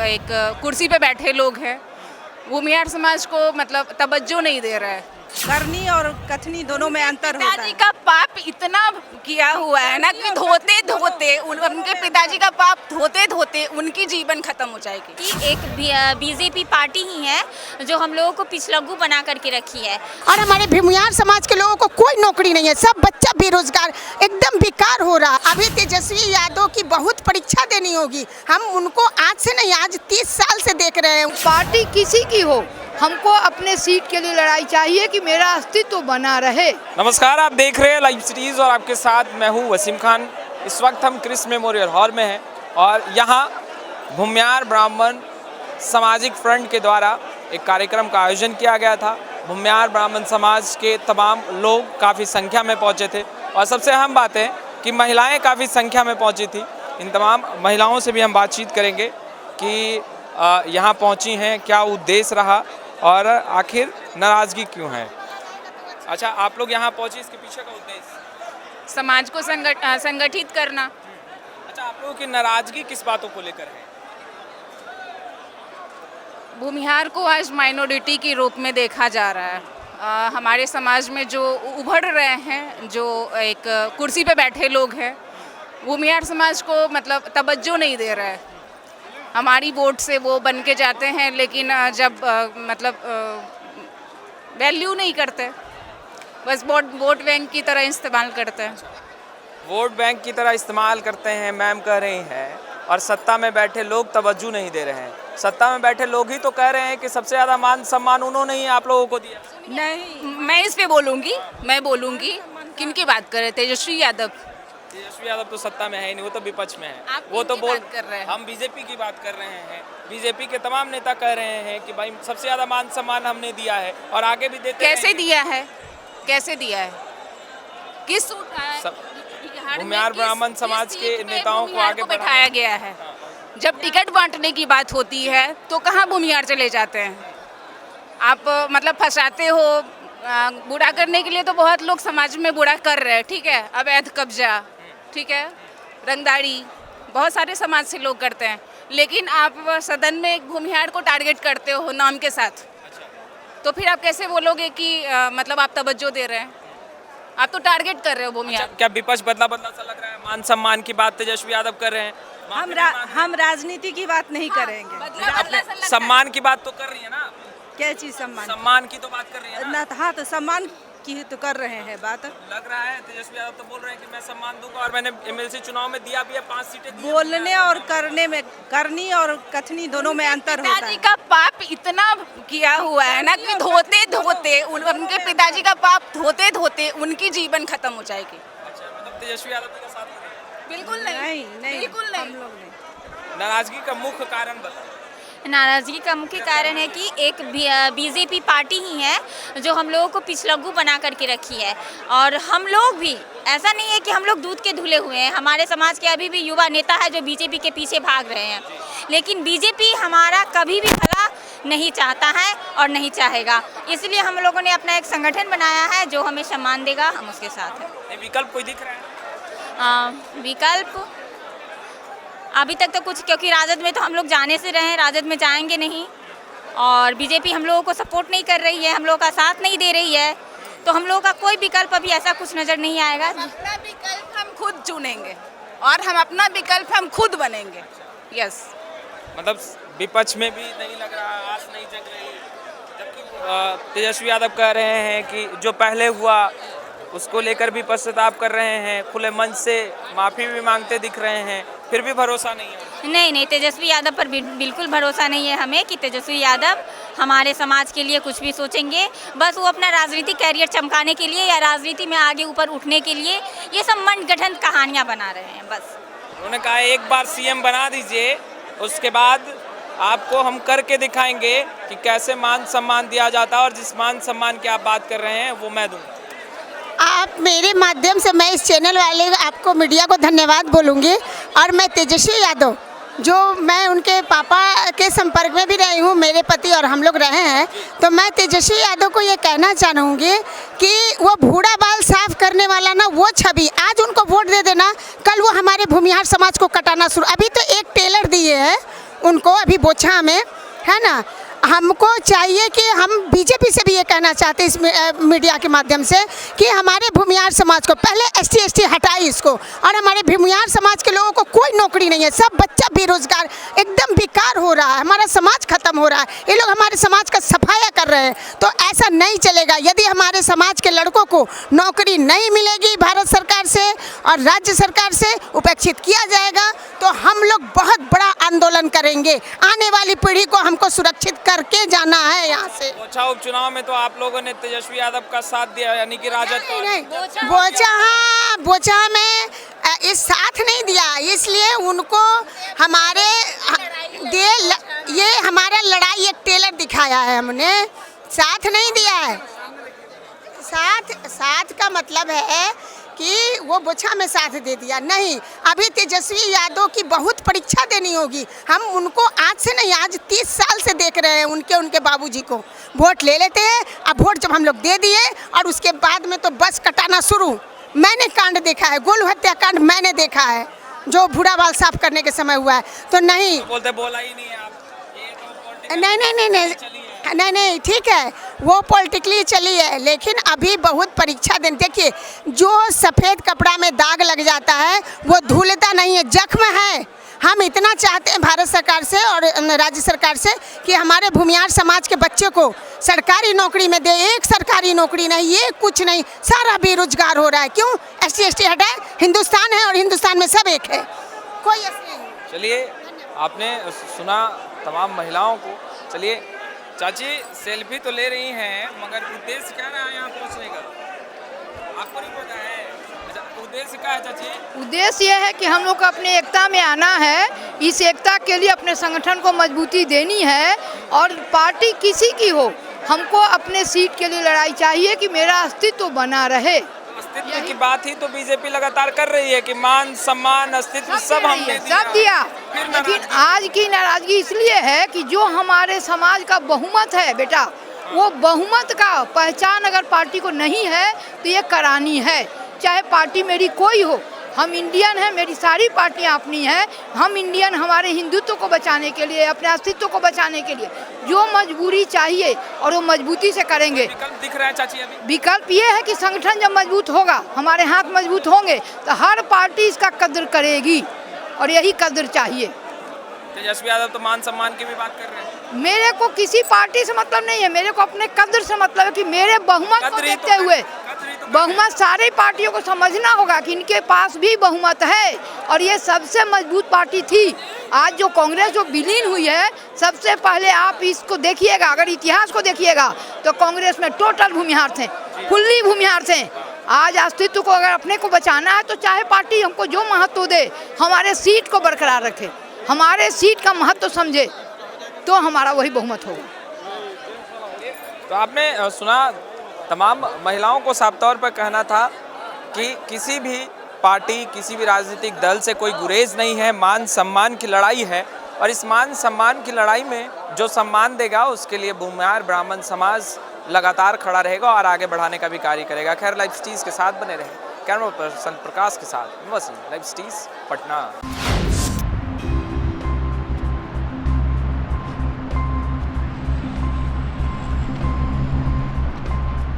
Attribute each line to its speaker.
Speaker 1: एक कुर्सी पे बैठे लोग हैं वो भूमिहार समाज को मतलब तवज्जो नहीं दे रहा है।
Speaker 2: करनी और कथनी दोनों में अंतर होता
Speaker 1: पिताजी
Speaker 2: है।
Speaker 1: का पाप इतना किया हुआ है ना कि धोते धोते उनके पिताजी का पाप धोते धोते उनकी जीवन खत्म हो जाएगी।
Speaker 3: कि एक बीजेपी पार्टी ही है जो हम लोगों को पिछलग्गू बना करके रखी है।
Speaker 4: और हमारे भूमिहार समाज के लोगों को कोई नौकरी नहीं है, सब बच्चा बेरोजगार एकदम बेकार हो रहा। अभी तेजस्वी यादव की बहुत परीक्षा देनी होगी, हम उनको आज से नहीं आज 30 साल से देख रहे हैं।
Speaker 5: पार्टी किसी की हो, हमको अपने सीट के लिए लड़ाई चाहिए कि मेरा अस्तित्व बना रहे।
Speaker 6: नमस्कार, आप देख रहे हैं लाइव सीरीज और आपके साथ मैं हूं वसीम खान। इस वक्त हम क्रिस मेमोरियल हॉल में हैं और यहाँ भूमिहार ब्राह्मण सामाजिक फ्रंट के द्वारा एक कार्यक्रम का आयोजन किया गया था। भूमिहार ब्राह्मण समाज के तमाम लोग काफ़ी संख्या में पहुँचे थे और सबसे अहम बात है कि महिलाएं काफ़ी संख्या में पहुँची थी। इन तमाम महिलाओं से भी हम बातचीत करेंगे कि यहाँ पहुँची हैं, क्या उद्देश्य रहा और आखिर नाराज़गी क्यों है। अच्छा, आप लोग यहाँ पहुँचे, इसके पीछे का उद्देश्य?
Speaker 1: समाज को संगठित करना।
Speaker 6: अच्छा, आप लोगों की नाराज़गी किस बातों को लेकर है?
Speaker 1: भूमिहार को आज माइनॉरिटी के रूप में देखा जा रहा है। हमारे समाज में जो उभर रहे हैं, जो एक कुर्सी पे बैठे लोग हैं, भूमिहार समाज को मतलब तवज्जो नहीं दे रहा है। हमारी वोट से वो बन के जाते हैं लेकिन जब मतलब वैल्यू नहीं करते, बस वोट बैंक की तरह इस्तेमाल करते हैं।
Speaker 6: वोट बैंक की तरह इस्तेमाल करते हैं मैम कह रही हैं, और सत्ता में बैठे लोग तवज्जो नहीं दे रहे हैं। सत्ता में बैठे लोग ही तो कह रहे हैं कि सबसे ज़्यादा मान सम्मान उन्होंने ही आप लोगों को दिया।
Speaker 1: नहीं, मैं इस पे बोलूँगी किनकी बात कर रहे थे? तेजस्वी यादव।
Speaker 6: तेजस्वी यादव तो सत्ता में है ही नहीं, वो तो विपक्ष में है।
Speaker 1: आप
Speaker 6: वो तो
Speaker 1: किनकी बात कर रहे हैं?
Speaker 6: हम बीजेपी की बात कर रहे हैं। बीजेपी के तमाम नेता कह रहे हैं कि भाई सबसे ज़्यादा मान सम्मान हमने दिया है और आगे भी देते
Speaker 1: कैसे दिया है? किस
Speaker 6: भूमिहार ब्राह्मण समाज के नेताओं को आगे
Speaker 1: बैठाया गया है? जब टिकट बांटने की बात होती है तो कहाँ भूमिहार चले जाते हैं? आप मतलब फंसाते हो। बुरा करने के लिए तो बहुत लोग समाज में बुरा कर रहे हैं, ठीक है, अवैध कब्जा, ठीक है, रंगदारी, बहुत सारे समाज से लोग करते हैं, लेकिन आप सदन में एक भूमिहार को टारगेट करते हो नाम के साथ। तो फिर आप कैसे बोलोगे कि मतलब आप तवज्जो दे रहे हैं? आप तो टारगेट कर रहे हो भूमिहार।
Speaker 6: क्या विपक्ष बदला सा लग रहा है? मान सम्मान की बात तेजस्वी यादव कर रहे हैं।
Speaker 2: हम राजनीति की बात नहीं करेंगे।
Speaker 6: सम्मान की बात तो कर रही है ना?
Speaker 2: क्या चीज सम्मान?
Speaker 6: सम्मान की तो बात कर रही है ना?
Speaker 2: हाँ, तो सम्मान की तो कर रहे हैं बात।
Speaker 6: लग रहा है तेजस्वी यादव तो बोल रहे हैं कि मैं सम्मान दूंगा और मैंने एमएलसी चुनाव में दिया भी है, 5 सीटें दी।
Speaker 2: बोलने और करने में, करनी और कथनी दोनों में अंतर होता
Speaker 1: पिताजी
Speaker 2: है।
Speaker 1: का पाप इतना किया हुआ है ना कि धोते धोते उनके पिताजी का पाप धोते धोते उनकी जीवन खत्म हो जाएगी।
Speaker 6: अच्छा, मतलब तेजस्वी यादव के साथ
Speaker 1: बिल्कुल नहीं, बिल्कुल नहीं।
Speaker 2: हम लोग नहीं।
Speaker 6: नाराजगी का मुख्य कारण बताओ।
Speaker 3: नाराज़गी का मुख्य कारण है कि एक बीजेपी पार्टी ही है जो हम लोगों को पिछलग्गू बना करके रखी है। और हम लोग भी, ऐसा नहीं है कि हम लोग दूध के धुले हुए हैं। हमारे समाज के अभी भी युवा नेता है जो बीजेपी के पीछे भाग रहे हैं, लेकिन बीजेपी हमारा कभी भी भला नहीं चाहता है और नहीं चाहेगा। इसलिए हम लोगों ने अपना एक संगठन बनाया है जो हमें सम्मान देगा, हम उसके साथ हैं।
Speaker 6: विकल्प कोई दिख रहा है?
Speaker 3: विकल्प अभी तक तो कुछ, क्योंकि राजद में तो हम लोग जाने से रहे हैं, राजद में जाएंगे नहीं, और बीजेपी हम लोगों को सपोर्ट नहीं कर रही है, हम लोगों का साथ नहीं दे रही है, तो हम लोगों का कोई विकल्प अभी ऐसा कुछ नज़र नहीं आएगा।
Speaker 1: अपना विकल्प हम खुद चुनेंगे और हम अपना विकल्प हम खुद बनेंगे। यस,
Speaker 6: मतलब विपक्ष में भी नहीं लग रहा, आस नहीं जग रही, जबकि तेजस्वी यादव कह रहे हैं कि जो पहले हुआ उसको लेकर भी पश्चाताप कर रहे हैं, खुले मन से माफ़ी भी मांगते दिख रहे हैं, फिर भी भरोसा नहीं है।
Speaker 3: नहीं, तेजस्वी यादव पर बिल्कुल भरोसा नहीं है हमें कि तेजस्वी यादव हमारे समाज के लिए कुछ भी सोचेंगे। बस वो अपना राजनीतिक कैरियर चमकाने के लिए या राजनीति में आगे ऊपर उठने के लिए ये सब मनगढ़ंत कहानियाँ बना रहे हैं बस।
Speaker 6: उन्होंने कहा एक बार सीएम बना दीजिए, उसके बाद आपको हम करके दिखाएंगे कि कैसे मान सम्मान दिया जाता है, और जिस मान सम्मान की आप बात कर रहे हैं वो मैं दूँगा।
Speaker 4: आप मेरे माध्यम से मैं इस चैनल वाले आपको, मीडिया को धन्यवाद बोलूँगी। और मैं तेजस्वी यादव, जो मैं उनके पापा के संपर्क में भी रही हूँ, मेरे पति और हम लोग रहे हैं, तो मैं तेजस्वी यादव को ये कहना चाहूँगी कि वो बूढ़ा बाल साफ करने वाला ना, वो छवि आज उनको वोट दे देना, कल वो हमारे भूमिहार समाज को कटाना शुरू। अभी तो एक टेलर दिए हैं, उनको अभी बोछा में, है ना। हमको चाहिए कि हम बीजेपी से भी ये कहना चाहते हैं इस मीडिया के माध्यम से कि हमारे भूमिहार समाज को पहले ST हटाए इसको, और हमारे भूमिहार समाज के लोगों को कोई नौकरी नहीं है, सब बच्चा बेरोजगार एकदम बेकार हो रहा है, हमारा समाज खत्म हो रहा है, ये लोग हमारे समाज का सफाया कर रहे हैं। तो ऐसा नहीं चलेगा। यदि हमारे समाज के लड़कों को नौकरी नहीं मिलेगी भारत सरकार से और राज्य सरकार से उपेक्षित किया जाएगा, तो हम लोग बहुत बड़ा आंदोलन करेंगे। आने वाली पीढ़ी को हमको सुरक्षित करके जाना है यहाँ से।
Speaker 6: बोचा उपचुनाव में तो आप लोगों ने तेजस्वी यादव का साथ दिया, यानी कि राजद का।
Speaker 4: नहीं, बोचा में इस साथ नहीं दिया, इसलिए उनको हमारे ये हमारा लड़ाई एक टेलर दिखाया है, हमने साथ नहीं दिया है। साथ का मतलब है कि वो बोछा में साथ दे दिया नहीं। अभी तेजस्वी यादव की बहुत परीक्षा देनी होगी। हम उनको आज से नहीं, आज 30 साल से देख रहे हैं उनके बाबूजी को। वोट ले लेते हैं, अब वोट जब हम लोग दे दिए और उसके बाद में तो बस कटाना शुरू। मैंने कांड देखा है, गोलू हत्याकांड मैंने देखा है, जो बूढ़ा बाल साफ करने के समय हुआ है। तो नहीं
Speaker 6: बोलते बोला ही नहीं है आप,
Speaker 4: नहीं, ठीक है, वो पॉलिटिकली चली है, लेकिन अभी बहुत परीक्षा देने। देखिए, जो सफ़ेद कपड़ा में दाग लग जाता है वो धुलता नहीं है, जख्म है। हम इतना चाहते हैं भारत सरकार से और राज्य सरकार से कि हमारे भूमिहार समाज के बच्चे को सरकारी नौकरी में दे। एक सरकारी नौकरी नहीं, ये कुछ नहीं, सारा बेरोजगार हो रहा है। क्यों? ST हटाए, हिंदुस्तान है और हिंदुस्तान में सब एक है, कोई ऐसे नहीं।
Speaker 6: चलिए, आपने सुना तमाम महिलाओं को। चलिए चाची, सेल्फी तो ले रही हैं, मगर उद्देश्य क्या रहा है यहाँ पहुँचने का? आपको नहीं पता है? अच्छा, उद्देश्य क्या है चाची?
Speaker 5: उद्देश्य यह है कि हम लोग को अपने एकता में आना है। इस एकता के लिए अपने संगठन को मजबूती देनी है, और पार्टी किसी की हो, हमको अपने सीट के लिए लड़ाई चाहिए कि मेरा अस्तित्व बना रहे।
Speaker 6: अस्तित्व की बात ही तो बीजेपी लगातार कर रही है कि मान सम्मान अस्तित्व सब हमने
Speaker 5: सब दिया, लेकिन आज की नाराजगी इसलिए है कि जो हमारे समाज का बहुमत है बेटा, वो बहुमत का पहचान अगर पार्टी को नहीं है तो ये करानी है। चाहे पार्टी मेरी कोई हो, हम इंडियन हैं, मेरी सारी पार्टियां अपनी हैं। हम इंडियन, हमारे हिंदुत्व को बचाने के लिए, अपने अस्तित्व को बचाने के लिए जो मजबूरी चाहिए और वो मजबूती से करेंगे।
Speaker 6: विकल्प दिख रहा है चाची अभी?
Speaker 5: विकल्प ये है कि संगठन जब मजबूत होगा, हमारे हाथ मजबूत होंगे, तो हर पार्टी इसका कद्र करेगी, और यही कद्र चाहिए।
Speaker 6: तेजस्वी यादव तो मान सम्मान की भी बात कर रहे हैं।
Speaker 5: मेरे को किसी पार्टी से मतलब नहीं है, मेरे को अपने कद्र से मतलब है कि मेरे बहुमत को देखते हुए, बहुमत सारी पार्टियों को समझना होगा कि इनके पास भी बहुमत है, और ये सबसे मजबूत पार्टी थी। आज जो कांग्रेस जो विलीन हुई है, सबसे पहले आप इसको देखिएगा, अगर इतिहास को देखिएगा तो कांग्रेस में टोटल भूमिहार थे, फुल्ली भूमिहार थे। आज अस्तित्व को अगर अपने को बचाना है तो चाहे पार्टी हमको जो महत्व दे, हमारे सीट को बरकरार रखे, हमारे सीट का महत्व समझे, तो हमारा वही बहुमत होगा।
Speaker 6: तो आपने सुना, तमाम महिलाओं को साफ तौर पर कहना था कि किसी भी पार्टी, किसी भी राजनीतिक दल से कोई गुरेज नहीं है, मान सम्मान की लड़ाई है, और इस मान सम्मान की लड़ाई में जो सम्मान देगा उसके लिए भूमिहार ब्राह्मण समाज लगातार खड़ा रहेगा और आगे बढ़ाने का भी कार्य करेगा। खैर, लाइव स्टीज के साथ बने रहे। कैमरा पर्सन प्रकाश के साथ वसीम, लाइव स्टीज, पटना।